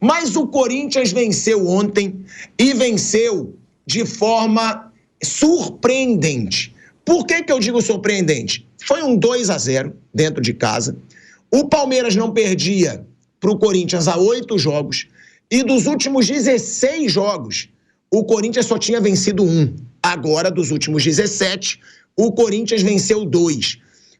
Mas o Corinthians venceu ontem e venceu de forma surpreendente. Por que eu digo surpreendente? Foi um 2-0 dentro de casa. O Palmeiras não perdia para o Corinthians há 8 jogos. E dos últimos 16 jogos, o Corinthians só tinha vencido 1. Agora, dos últimos 17, o Corinthians venceu 2.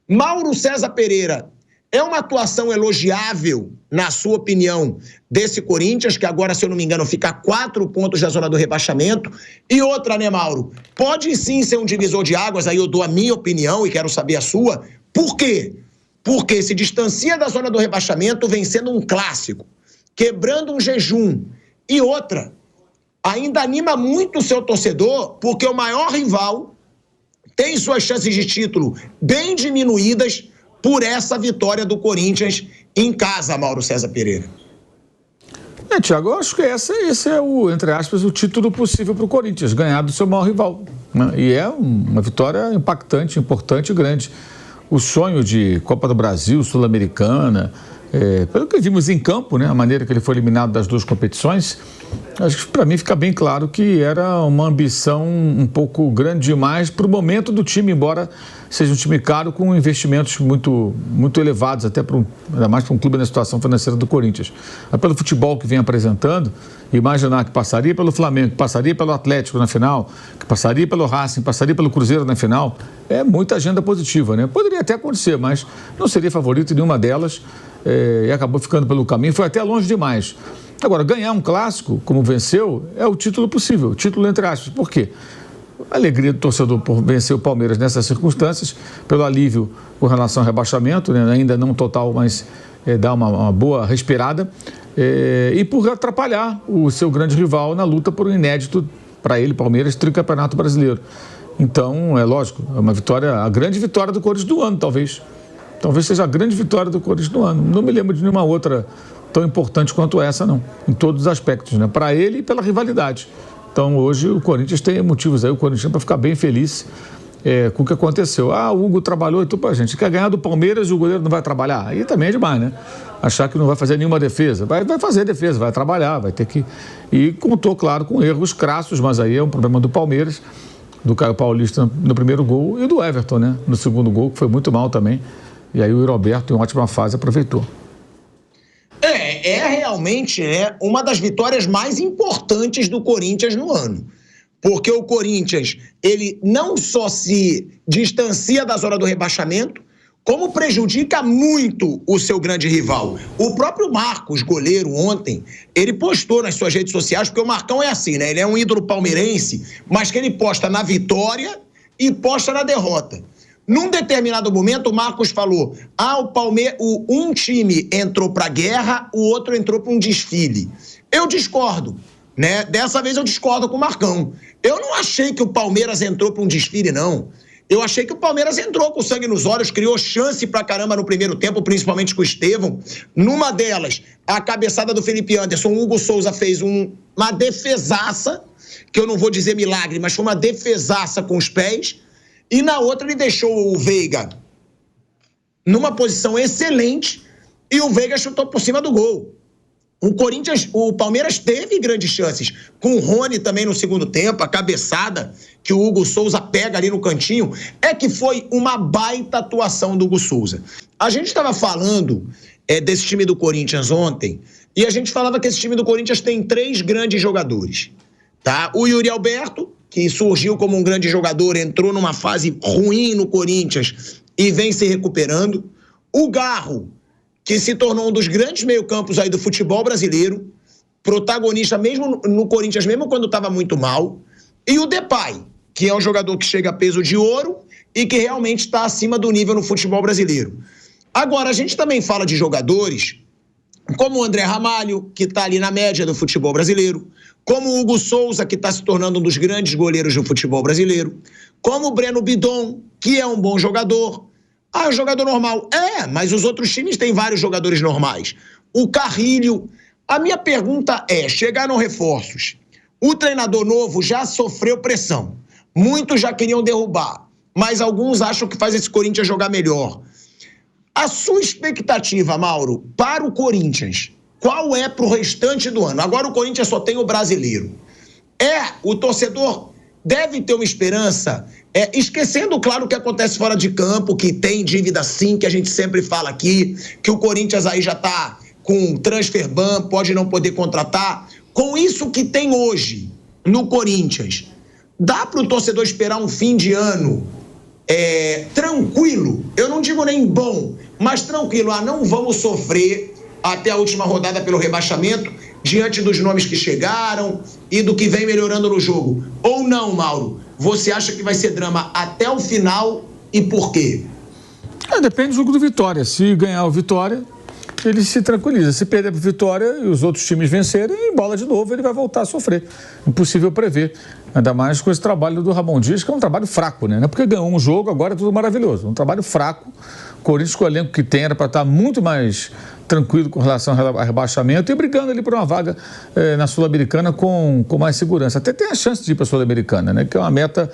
Mauro César Pereira, é uma atuação elogiável, na sua opinião, desse Corinthians, que agora, se eu não me engano, fica a 4 pontos da zona do rebaixamento. E outra, né, Mauro? Pode sim ser um divisor de águas, aí eu dou a minha opinião e quero saber a sua. Por quê? Porque se distancia da zona do rebaixamento vencendo um clássico, quebrando um jejum. E outra, ainda anima muito o seu torcedor, porque o maior rival tem suas chances de título bem diminuídas por essa vitória do Corinthians em casa, Mauro César Pereira. Tiago, eu acho que esse é o, entre aspas, o título possível para o Corinthians, ganhar do seu maior rival, né? E é uma vitória impactante, importante e grande. O sonho de Copa do Brasil, Sul-Americana, pelo que vimos em campo, né, a maneira que ele foi eliminado das 2 competições, acho que para mim fica bem claro que era uma ambição um pouco grande demais para o momento do time, embora seja um time caro com investimentos muito, muito elevados, ainda mais para um clube na situação financeira do Corinthians. Mas pelo futebol que vem apresentando, imaginar que passaria pelo Flamengo, que passaria pelo Atlético na final, que passaria pelo Racing, passaria pelo Cruzeiro na final, é muita agenda positiva, né? Poderia até acontecer, mas não seria favorito em nenhuma delas, e acabou ficando pelo caminho, foi até longe demais. Agora, ganhar um clássico, como venceu, é o título possível, título entre aspas. Por quê? A alegria do torcedor por vencer o Palmeiras nessas circunstâncias, pelo alívio com relação ao rebaixamento, né? Ainda não total, mas dá uma boa respirada, e por atrapalhar o seu grande rival na luta por um inédito, para ele, Palmeiras, tricampeonato brasileiro. Então, é lógico, é uma vitória, a grande vitória do Corinthians do ano, talvez. Talvez seja a grande vitória do Corinthians do ano. Não me lembro de nenhuma outra tão importante quanto essa, não. Em todos os aspectos, né? Para ele e pela rivalidade. Então, hoje, o Corinthians tem motivos aí, o Corinthians para ficar bem feliz com o que aconteceu. O Hugo trabalhou e tudo pra gente. Quer ganhar do Palmeiras e o goleiro não vai trabalhar? Aí também é demais, né? Achar que não vai fazer nenhuma defesa. Vai fazer defesa, vai trabalhar, vai ter que... E contou, claro, com erros crassos, mas aí é um problema do Palmeiras, do Caio Paulista no primeiro gol e do Everton, né? No segundo gol, que foi muito mal também. E aí o Roberto, em ótima fase, aproveitou. Realmente uma das vitórias mais importantes do Corinthians no ano. Porque o Corinthians, ele não só se distancia da zona do rebaixamento, como prejudica muito o seu grande rival. O próprio Marcos, goleiro, ontem, ele postou nas suas redes sociais, porque o Marcão é assim, né? Ele é um ídolo palmeirense, mas que ele posta na vitória e posta na derrota. Num determinado momento, o Marcos falou, um time entrou para a guerra, o outro entrou para um desfile. Eu discordo, né? Dessa vez eu discordo com o Marcão. Eu não achei que o Palmeiras entrou para um desfile, não. Eu achei que o Palmeiras entrou com sangue nos olhos, criou chance pra caramba no primeiro tempo, principalmente com o Estevão. Numa delas, a cabeçada do Felipe Anderson, o Hugo Souza fez uma defesaça, que eu não vou dizer milagre, mas foi uma defesaça com os pés. E na outra ele deixou o Veiga numa posição excelente e o Veiga chutou por cima do gol. O Palmeiras teve grandes chances, com o Rony também no segundo tempo, a cabeçada que o Hugo Souza pega ali no cantinho, que foi uma baita atuação do Hugo Souza. A gente estava falando desse time do Corinthians ontem, e a gente falava que esse time do Corinthians tem 3 grandes jogadores, tá? O Yuri Alberto, que surgiu como um grande jogador, entrou numa fase ruim no Corinthians e vem se recuperando. O Garro, que se tornou um dos grandes meio-campos aí do futebol brasileiro, protagonista mesmo no Corinthians, mesmo quando estava muito mal. E o Depay, que é um jogador que chega a peso de ouro e que realmente está acima do nível no futebol brasileiro. Agora, a gente também fala de jogadores como o André Ramalho, que está ali na média do futebol brasileiro, como o Hugo Souza, que está se tornando um dos grandes goleiros do futebol brasileiro, como o Breno Bidon, que é um bom jogador. Jogador normal. Mas os outros times têm vários jogadores normais. O Carrilho. A minha pergunta chegaram reforços. O treinador novo já sofreu pressão. Muitos já queriam derrubar, mas alguns acham que faz esse Corinthians jogar melhor. A sua expectativa, Mauro, para o Corinthians, qual é para o restante do ano. Agora o Corinthians só tem o Brasileiro. O torcedor deve ter uma esperança, esquecendo, claro, o que acontece fora de campo, que tem dívida sim, que a gente sempre fala aqui, que o Corinthians aí já está com transfer ban, pode não poder contratar. Com isso que tem hoje no Corinthians, dá para o torcedor esperar um fim de ano tranquilo? Eu não digo nem bom, mas tranquilo. Não vamos sofrer até a última rodada pelo rebaixamento, diante dos nomes que chegaram e do que vem melhorando no jogo. Ou não, Mauro? Você acha que vai ser drama até o final e por quê? Depende do jogo do Vitória. Se ganhar o Vitória, ele se tranquiliza. Se perder para o Vitória e os outros times vencerem, bola de novo, ele vai voltar a sofrer. Impossível prever. Ainda mais com esse trabalho do Ramon Dias, que é um trabalho fraco, né? Não é porque ganhou um jogo, agora é tudo maravilhoso. Um trabalho fraco. O Corinthians, com o elenco que tem, era para estar muito mais tranquilo com relação ao rebaixamento e brigando ali por uma vaga na Sul-Americana com mais segurança. Até tem a chance de ir para a Sul-Americana, né? Que é uma meta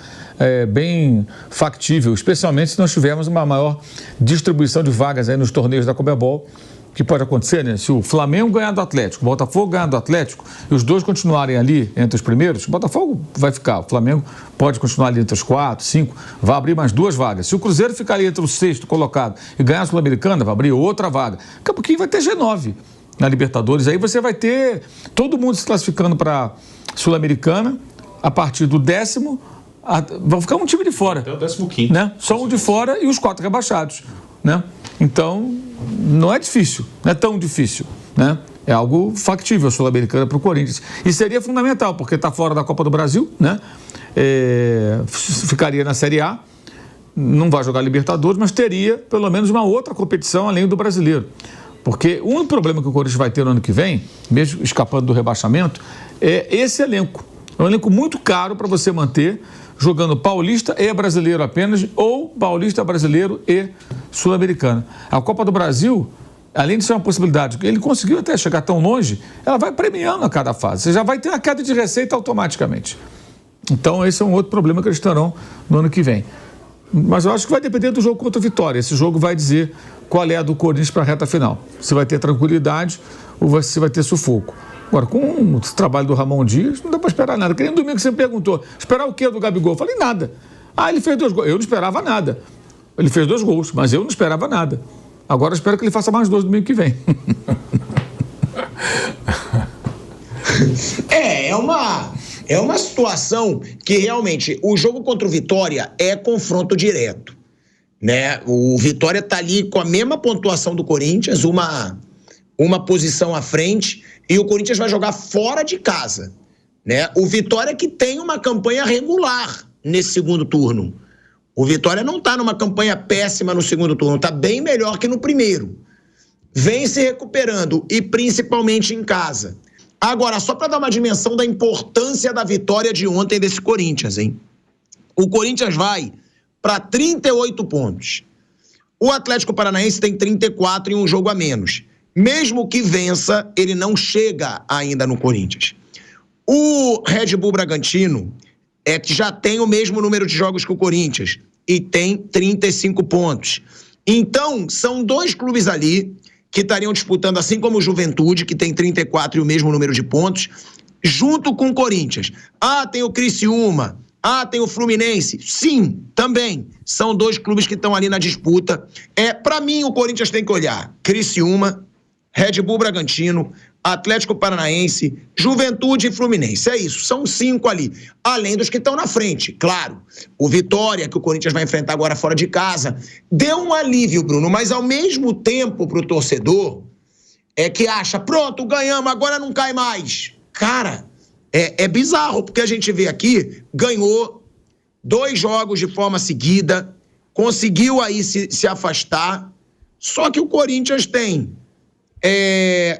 bem factível, especialmente se nós tivermos uma maior distribuição de vagas aí nos torneios da Conmebol, que pode acontecer, né? Se o Flamengo ganhar do Atlético, o Botafogo ganhar do Atlético e os dois continuarem ali entre os primeiros, o Botafogo vai ficar, o Flamengo pode continuar ali entre os 4, 5, vai abrir mais 2 vagas. Se o Cruzeiro ficar ali entre o 6º colocado e ganhar a Sul-Americana, vai abrir outra vaga. Daqui a pouquinho vai ter G9 na Libertadores, aí você vai ter todo mundo se classificando para Sul-Americana a partir do 10º, vai ficar um time de fora. Até o 15º. Né? Só um de fora e os 4 rebaixados, né? Então, não é difícil, não é tão difícil, né? É algo factível a Sul-Americana para o Corinthians. E seria fundamental, porque está fora da Copa do Brasil, né? Ficaria na Série A, não vai jogar Libertadores, mas teria pelo menos uma outra competição além do brasileiro. Porque um problema que o Corinthians vai ter no ano que vem, mesmo escapando do rebaixamento, é esse elenco. É um elenco muito caro para você manter, jogando paulista e brasileiro apenas, ou paulista, brasileiro e sul-americano. A Copa do Brasil, além de ser uma possibilidade, ele conseguiu até chegar tão longe, ela vai premiando a cada fase. Você já vai ter uma queda de receita automaticamente. Então, esse é um outro problema que eles terão no ano que vem. Mas eu acho que vai depender do jogo contra o Vitória. Esse jogo vai dizer qual é a do Corinthians para a reta final. Se vai ter tranquilidade ou se vai ter sufoco. Agora, com o trabalho do Ramon Dias, não dá para esperar nada. Que nem no domingo você me perguntou, esperar o quê do Gabigol? Eu falei, nada. Ele fez 2 gols. Eu não esperava nada. Ele fez 2 gols, mas eu não esperava nada. Agora eu espero que ele faça mais 2 domingo que vem. É uma situação que realmente o jogo contra o Vitória é confronto direto, né? O Vitória está ali com a mesma pontuação do Corinthians, uma posição à frente, e o Corinthians vai jogar fora de casa, né? O Vitória que tem uma campanha regular nesse segundo turno. O Vitória não está numa campanha péssima no segundo turno, está bem melhor que no primeiro. Vem se recuperando, e principalmente em casa. Agora, só para dar uma dimensão da importância da vitória de ontem desse Corinthians, hein? O Corinthians vai para 38 pontos. O Atlético Paranaense tem 34 e um jogo a menos. Mesmo que vença, ele não chega ainda no Corinthians. O Red Bull Bragantino que já tem o mesmo número de jogos que o Corinthians e tem 35 pontos. Então, são 2 clubes ali que estariam disputando, assim como o Juventude, que tem 34 e o mesmo número de pontos, junto com o Corinthians. Tem o Criciúma, tem o Fluminense. Sim, também. São 2 clubes que estão ali na disputa. Para mim, o Corinthians tem que olhar Criciúma, Red Bull Bragantino, Atlético Paranaense, Juventude e Fluminense. É isso, são 5 ali. Além dos que estão na frente, claro. O Vitória, que o Corinthians vai enfrentar agora fora de casa, deu um alívio, Bruno, mas ao mesmo tempo pro torcedor, que acha, pronto, ganhamos, agora não cai mais. Cara, é bizarro, porque a gente vê aqui, ganhou 2 jogos de forma seguida, conseguiu aí se afastar, só que o Corinthians tem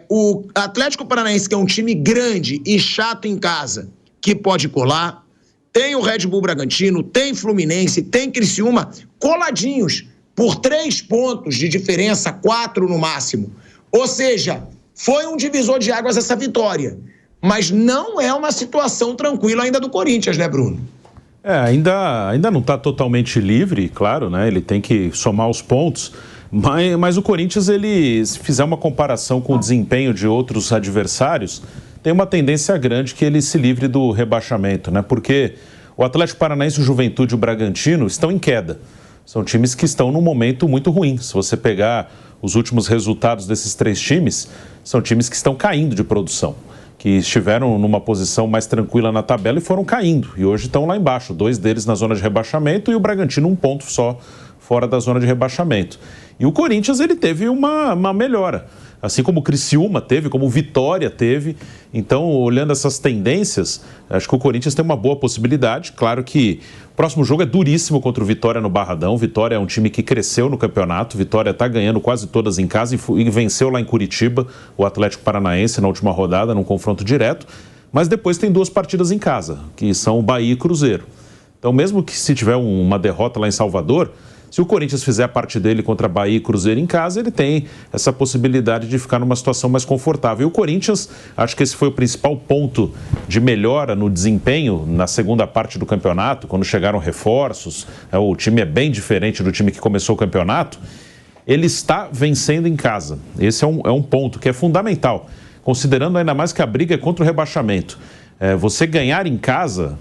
o Atlético Paranaense, que é um time grande e chato em casa, que pode colar, tem o Red Bull Bragantino, tem Fluminense, tem Criciúma, coladinhos, por 3 pontos de diferença, 4 no máximo. Ou seja, foi um divisor de águas essa vitória, mas não é uma situação tranquila ainda do Corinthians, né, Bruno? Ainda não está totalmente livre, claro, né? Ele tem que somar os pontos. Mas o Corinthians, ele, se fizer uma comparação com o desempenho de outros adversários, tem uma tendência grande que ele se livre do rebaixamento, né? Porque o Atlético Paranaense, o Juventude e o Bragantino estão em queda. São times que estão num momento muito ruim. Se você pegar os últimos resultados desses 3 times, são times que estão caindo de produção, que estiveram numa posição mais tranquila na tabela e foram caindo. E hoje estão lá embaixo, 2 deles na zona de rebaixamento e o Bragantino 1 ponto só fora da zona de rebaixamento. E o Corinthians, ele teve uma melhora, assim como o Criciúma teve, como o Vitória teve. Então, olhando essas tendências, acho que o Corinthians tem uma boa possibilidade. Claro que o próximo jogo é duríssimo contra o Vitória no Barradão. O Vitória é um time que cresceu no campeonato. O Vitória está ganhando quase todas em casa e venceu lá em Curitiba o Atlético Paranaense na última rodada, num confronto direto. Mas depois tem 2 partidas em casa, que são o Bahia e Cruzeiro. Então, mesmo que se tiver uma derrota lá em Salvador, se o Corinthians fizer a parte dele contra Bahia e Cruzeiro em casa, ele tem essa possibilidade de ficar numa situação mais confortável. E o Corinthians, acho que esse foi o principal ponto de melhora no desempenho na segunda parte do campeonato, quando chegaram reforços. O time é bem diferente do time que começou o campeonato. Ele está vencendo em casa. Esse é um ponto que é fundamental, considerando ainda mais que a briga é contra o rebaixamento. Você ganhar em casa,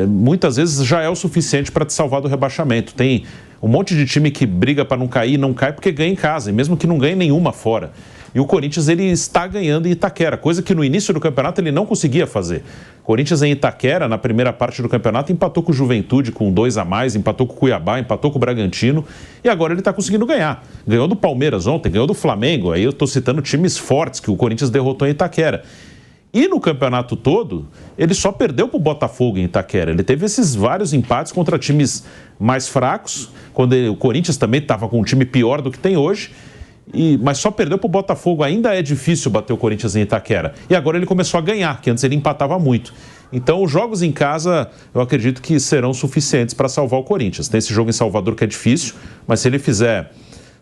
muitas vezes já é o suficiente para te salvar do rebaixamento. Tem um monte de time que briga para não cair, não cai porque ganha em casa, e mesmo que não ganhe nenhuma fora. E o Corinthians, ele está ganhando em Itaquera, coisa que no início do campeonato ele não conseguia fazer. O Corinthians em Itaquera, na primeira parte do campeonato, empatou com o Juventude com 2 a mais, empatou com o Cuiabá, empatou com o Bragantino, e agora ele está conseguindo ganhar. Ganhou do Palmeiras ontem, ganhou do Flamengo, aí eu estou citando times fortes que o Corinthians derrotou em Itaquera. E no campeonato todo, ele só perdeu para o Botafogo em Itaquera. Ele teve esses vários empates contra times mais fracos, quando o Corinthians também estava com um time pior do que tem hoje, mas só perdeu para o Botafogo. Ainda é difícil bater o Corinthians em Itaquera. E agora ele começou a ganhar, que antes ele empatava muito. Então, os jogos em casa, eu acredito que serão suficientes para salvar o Corinthians. Tem esse jogo em Salvador que é difícil, mas se ele fizer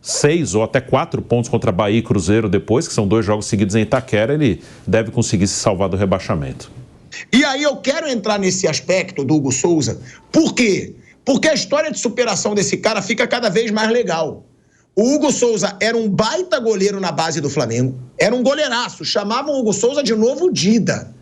6 ou até 4 pontos contra Bahia e Cruzeiro depois, que são 2 jogos seguidos em Itaquera, ele deve conseguir se salvar do rebaixamento. E aí eu quero entrar nesse aspecto do Hugo Souza. Por quê? Porque a história de superação desse cara fica cada vez mais legal. O Hugo Souza era um baita goleiro na base do Flamengo, era um goleiraço, chamavam o Hugo Souza de novo Dida,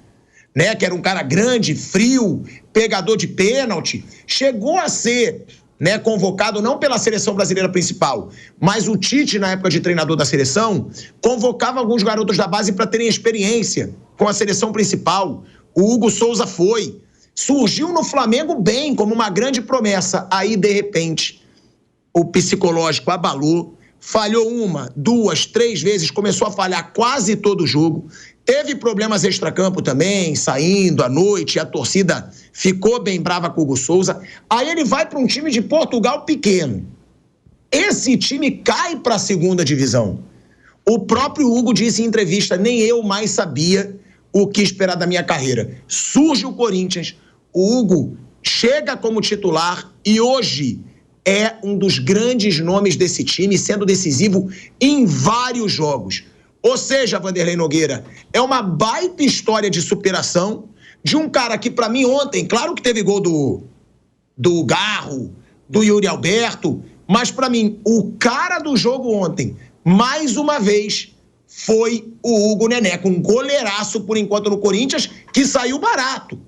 né? Que era um cara grande, frio, pegador de pênalti, chegou a ser, né, convocado não pela seleção brasileira principal, mas o Tite, na época de treinador da seleção, convocava alguns garotos da base para terem experiência com a seleção principal. O Hugo Souza foi, surgiu no Flamengo bem, como uma grande promessa. Aí, de repente, o psicológico abalou, falhou 1, 2, 3 vezes, começou a falhar quase todo o jogo. Teve problemas extracampo também, saindo à noite, a torcida ficou bem brava com o Hugo Souza. Aí ele vai para um time de Portugal pequeno. Esse time cai para a 2ª divisão. O próprio Hugo disse em entrevista, nem eu mais sabia o que esperar da minha carreira. Surge o Corinthians, o Hugo chega como titular e hoje é um dos grandes nomes desse time, sendo decisivo em vários jogos. Ou seja, Vanderlei Nogueira, é uma baita história de superação de um cara que, para mim, ontem, claro que teve gol do Garro, do Yuri Alberto, mas, para mim, o cara do jogo ontem, mais uma vez, foi o Hugo Neneca, um goleiraço, por enquanto, no Corinthians, que saiu barato,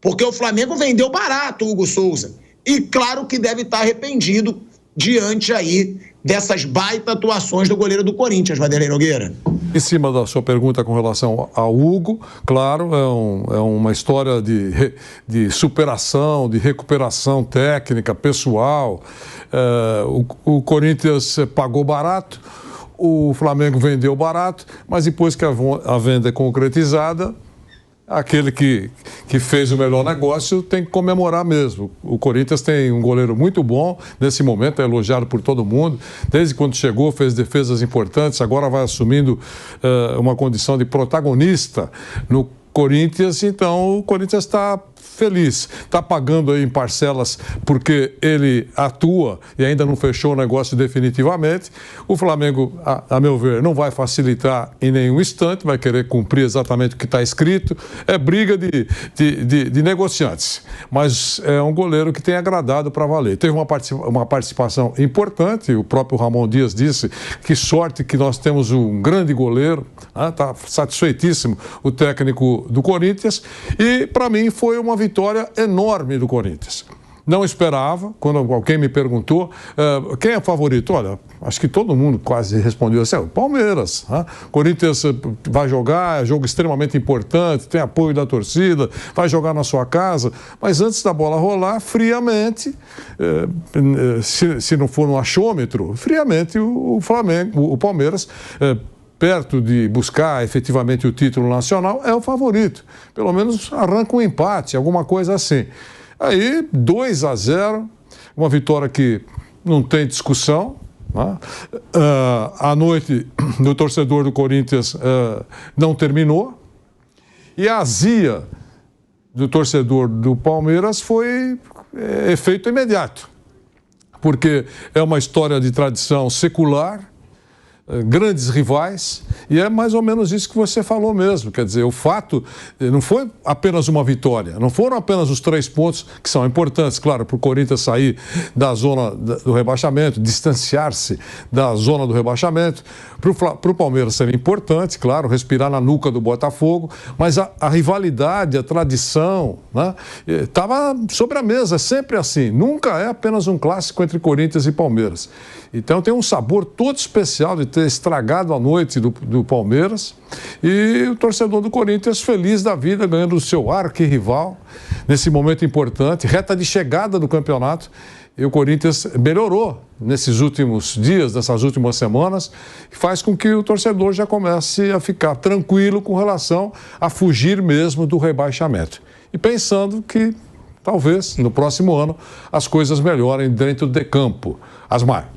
porque o Flamengo vendeu barato o Hugo Souza. E claro que deve estar arrependido diante aí dessas baita atuações do goleiro do Corinthians, Vanderlei Nogueira. Em cima da sua pergunta com relação ao Hugo, claro, é uma história de superação, de recuperação técnica, pessoal. O Corinthians pagou barato, o Flamengo vendeu barato, mas depois que a venda é concretizada, aquele que fez o melhor negócio tem que comemorar mesmo. O Corinthians tem um goleiro muito bom, nesse momento é elogiado por todo mundo, desde quando chegou fez defesas importantes, agora vai assumindo uma condição de protagonista no Corinthians, então o Corinthians está feliz, está pagando aí em parcelas porque ele atua e ainda não fechou o negócio definitivamente. O Flamengo, a meu ver, não vai facilitar em nenhum instante, vai querer cumprir exatamente o que está escrito. É briga de negociantes, mas é um goleiro que tem agradado para valer. Teve uma participação importante, o próprio Ramon Dias disse que sorte que nós temos um grande goleiro, está satisfeitíssimo o técnico do Corinthians, e para mim foi uma vitória enorme do Corinthians. Não esperava, quando alguém me perguntou quem é o favorito. Olha, acho que todo mundo quase respondeu assim, o Palmeiras. Corinthians vai jogar, é jogo extremamente importante, tem apoio da torcida, vai jogar na sua casa, mas antes da bola rolar, friamente, se não for no achômetro, friamente o Palmeiras, perto de buscar efetivamente o título nacional, é o favorito. Pelo menos arranca um empate, alguma coisa assim. Aí, 2-0, uma vitória que não tem discussão. A noite do torcedor do Corinthians não terminou. E a azia do torcedor do Palmeiras foi efeito imediato. Porque é uma história de tradição secular, grandes rivais, e é mais ou menos isso que você falou mesmo. Quer dizer, o fato não foi apenas uma vitória, não foram apenas os 3 pontos que são importantes, claro, para o Corinthians sair da zona do rebaixamento, distanciar-se da zona do rebaixamento, para o Palmeiras ser importante, claro, respirar na nuca do Botafogo, mas a rivalidade, a tradição, estava sobre a mesa, é sempre assim, nunca é apenas um clássico entre Corinthians e Palmeiras. Então tem um sabor todo especial de ter estragado a noite do Palmeiras, e o torcedor do Corinthians feliz da vida, ganhando o seu arquirrival nesse momento importante, reta de chegada do campeonato. E o Corinthians melhorou nesses últimos dias, nessas últimas semanas, e faz com que o torcedor já comece a ficar tranquilo com relação a fugir mesmo do rebaixamento. E pensando que talvez no próximo ano as coisas melhorem dentro de campo. Asmar.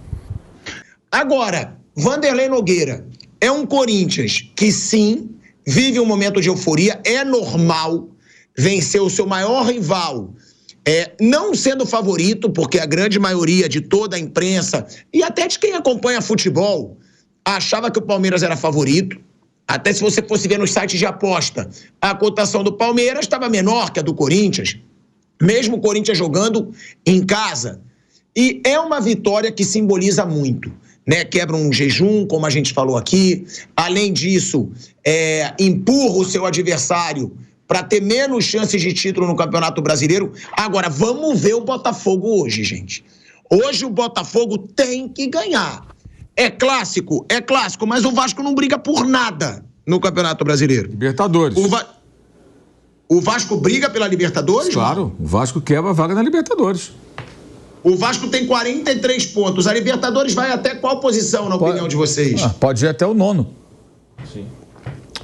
Agora, Vanderlei Nogueira é um Corinthians que, sim, vive um momento de euforia, é normal vencer o seu maior rival, não sendo favorito, porque a grande maioria de toda a imprensa e até de quem acompanha futebol achava que o Palmeiras era favorito. Até se você fosse ver nos sites de aposta, a cotação do Palmeiras estava menor que a do Corinthians, mesmo o Corinthians jogando em casa. E é uma vitória que simboliza muito. Quebra um jejum, como a gente falou aqui. Além disso, empurra o seu adversário para ter menos chances de título no Campeonato Brasileiro. Agora, vamos ver o Botafogo hoje, gente. Hoje o Botafogo tem que ganhar. É clássico, mas o Vasco não briga por nada no Campeonato Brasileiro. Libertadores. O Vasco briga pela Libertadores? Claro, o Vasco quebra a vaga na Libertadores. O Vasco tem 43 pontos. A Libertadores vai até qual posição, na opinião de vocês? Pode ir até o 9º. Sim.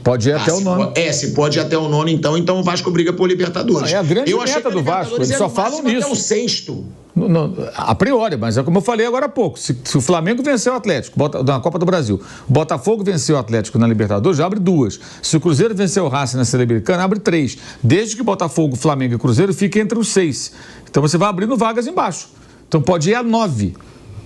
Pode ir até o 9º. Se pode ir até o 9º, então o Vasco briga por Libertadores. É a grande meta do Vasco, eles só falam nisso. Até o 6º. A priori, mas é como eu falei agora há pouco. Se o Flamengo venceu o Atlético na Copa do Brasil, o Botafogo venceu o Atlético na Libertadores, já abre 2. Se o Cruzeiro venceu o Racing na Sul-Americana, abre 3. Desde que Botafogo, Flamengo e Cruzeiro fiquem entre os 6. Então você vai abrindo vagas embaixo. Então pode ir a 9.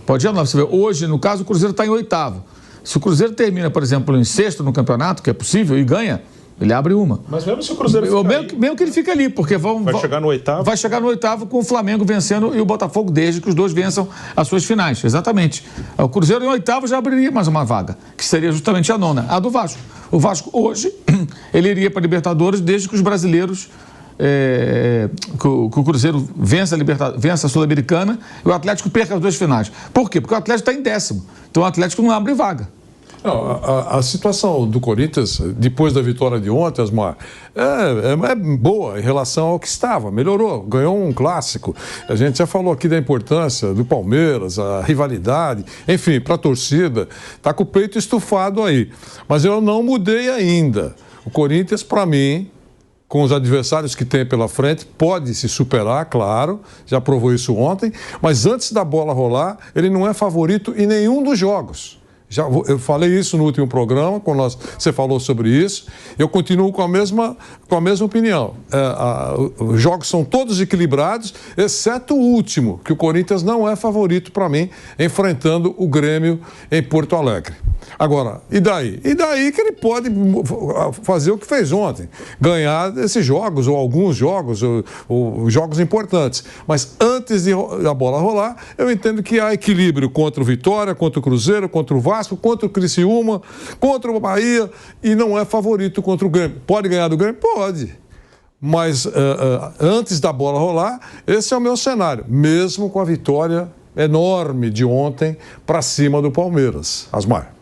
Pode ir a 9. Você vê, hoje, no caso, o Cruzeiro está em 8º. Se o Cruzeiro termina, por exemplo, em 6º no campeonato, que é possível, e ganha, ele abre uma. Mas mesmo se o Cruzeiro ficar mesmo que ele fique ali, porque vai chegar no 8º? Vai chegar no 8º com o Flamengo vencendo e o Botafogo, desde que os dois vençam as suas finais. Exatamente. O Cruzeiro em 8º já abriria mais uma vaga, que seria justamente a 9ª, a do Vasco. O Vasco, hoje, ele iria para a Libertadores desde que os brasileiros... que o Cruzeiro vença a Sul-Americana e o Atlético perca as 2 finais. Por quê? Porque o Atlético está em 10º. Então o Atlético não abre vaga. Não, a situação do Corinthians, depois da vitória de ontem, Asmar, é boa em relação ao que estava. Melhorou, ganhou um clássico. A gente já falou aqui da importância do Palmeiras, a rivalidade. Enfim, para a torcida, está com o peito estufado aí. Mas eu não mudei ainda. O Corinthians, para mim, com os adversários que tem pela frente, pode se superar, claro, já provou isso ontem, mas antes da bola rolar, ele não é favorito em nenhum dos jogos. Eu falei isso no último programa, quando você falou sobre isso. Eu continuo com a mesma opinião. Os jogos são todos equilibrados, exceto o último, que o Corinthians não é favorito para mim, enfrentando o Grêmio em Porto Alegre. Agora, e daí? E daí que ele pode fazer o que fez ontem, ganhar esses jogos, ou alguns jogos, ou jogos importantes. Mas antes da bola rolar, eu entendo que há equilíbrio contra o Vitória, contra o Cruzeiro, contra o Vasco, contra o Criciúma, contra o Bahia, e não é favorito contra o Grêmio. Pode ganhar do Grêmio? Pode. Mas antes da bola rolar, esse é o meu cenário, mesmo com a vitória enorme de ontem para cima do Palmeiras. Asmar.